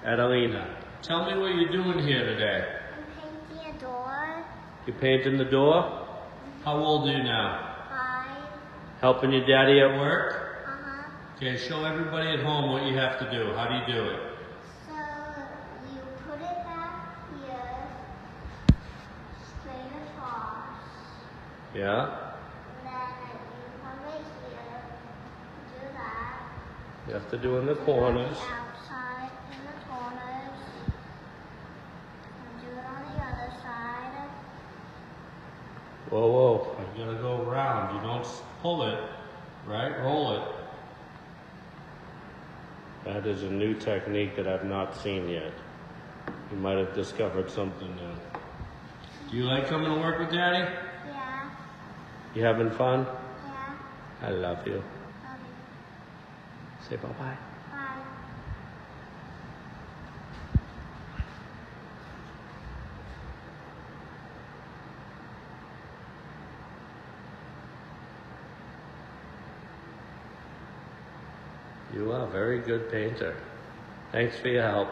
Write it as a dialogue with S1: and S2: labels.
S1: Adelina, tell me what you're doing here today.
S2: I'm painting a door.
S1: You painting the door? How old are you now?
S2: 5.
S1: Helping your daddy at work?
S2: Uh-huh.
S1: Okay, show everybody at home what you have to do. How do you do it?
S2: So you put it back here, straight across.
S1: Yeah?
S2: And then you come right here, do that.
S1: You have to do in the
S2: Do
S1: corners.
S2: it on the outside, in the corners. And do it on the other side.
S1: Whoa, whoa. You gotta go around. You don't pull it, right? Roll it. That is a new technique that I've not seen yet. You might have discovered something new. Do you like coming to work with Daddy?
S2: Yeah.
S1: You having fun?
S2: Yeah.
S1: I love you.
S2: Love you.
S1: Say bye-bye.
S2: Bye.
S1: You are a very good painter. Thanks for your help.